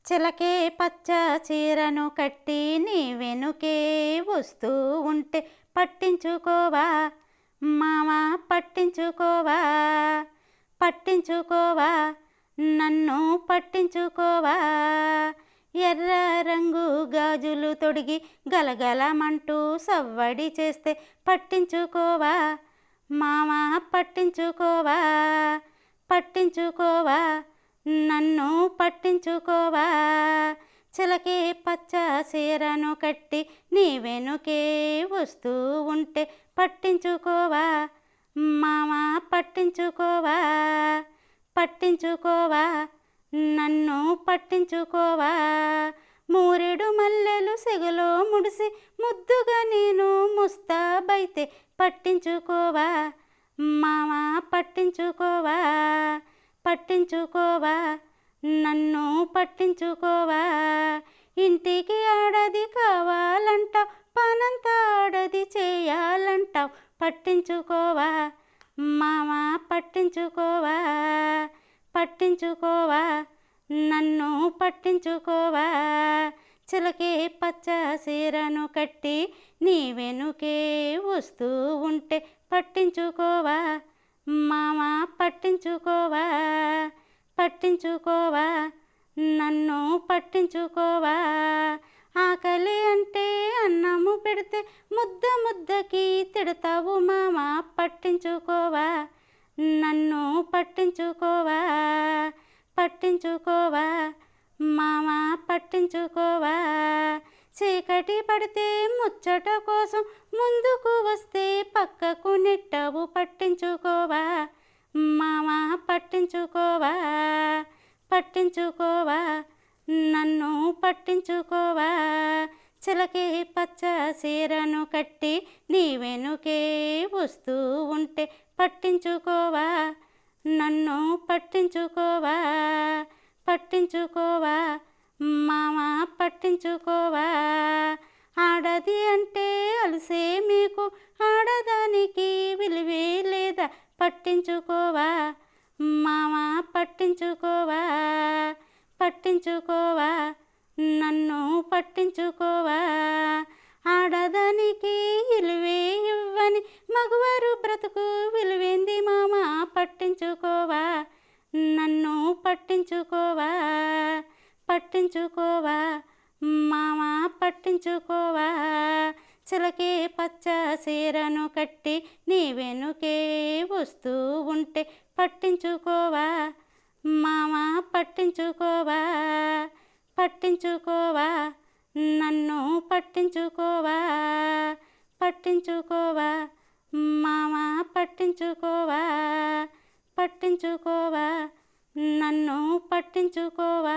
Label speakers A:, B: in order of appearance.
A: చిలకే పచ్చ చీరను కట్టి నీ వెనుకే వస్తూ ఉంటే పట్టించుకోవా మావా, పట్టించుకోవా పట్టించుకోవా నన్ను పట్టించుకోవా. ఎర్ర రంగు గాజులు తొడిగి గలగలమంటూ సవ్వడి చేస్తే పట్టించుకోవా మావా, పట్టించుకోవా పట్టించుకోవా నన్ను పట్టించుకోవా. చిలకే పచ్చ చీరను కట్టి నీ వెనుకే వస్తూ ఉంటే పట్టించుకోవా మావా, పట్టించుకోవా పట్టించుకోవా నన్ను పట్టించుకోవా. మూరెడు మల్లెలు సెగలో ముడిసి ముద్దుగా నేను ముస్తాబైతే పట్టించుకోవా మావా, పట్టించుకోవా పట్టించుకోవా నన్ను పట్టించుకోవా. ఇంటికి ఆడది కావాలంటావు, పనంతా ఆడది చేయాలంటావు, పట్టించుకోవా మావా, పట్టించుకోవా పట్టించుకోవా నన్ను పట్టించుకోవా. చిలకే పచ్చ చీరను కట్టి నీ వెనుకే వస్తూ ఉంటే పట్టించుకోవా మావా, పట్టించుకోవా పట్టించుకోవా నన్ను పట్టించుకోవా. ఆకలి అంటే అన్నము పెడితే ముద్ద ముద్దకి తిడతావు మావా, పట్టించుకోవా నన్ను పట్టించుకోవా పట్టించుకోవా మావా, పట్టించుకోవా. చీకటి పడితే ముచ్చట కోసం ముందుకు వస్తే పక్కకు నెట్టవు, పట్టించుకోవా మావా, పట్టించుకోవా పట్టించుకోవా నన్ను పట్టించుకోవా. చిలకే పచ్చ చీరను కట్టి నీ వెనుకే వస్తూ ఉంటే పట్టించుకోవా నన్ను పట్టించుకోవా పట్టించుకోవా మావా, పట్టించుకోవా. ఆడది అంటే అలసే మీకు, ఆడదానికి విలువే లేదా, పట్టించుకోవా మావా, పట్టించుకోవా పట్టించుకోవా నన్ను పట్టించుకోవా. ఆడదానికి విలువే ఇవ్వని మగవారు బ్రతుకు విలువేంది మామా, పట్టించుకోవా నన్ను పట్టించుకోవా పట్టించుకోవా మావా, పట్టించుకోవా. చిలకే పచ్చ చీరను కట్టి నీ వెనుకే వస్తూ ఉంటే పట్టించుకోవా మావా, పట్టించుకోవా పట్టించుకోవా నన్ను పట్టించుకోవా పట్టించుకోవా మావా, పట్టించుకోవా పట్టించుకోవా నన్ను పట్టించుకోవా.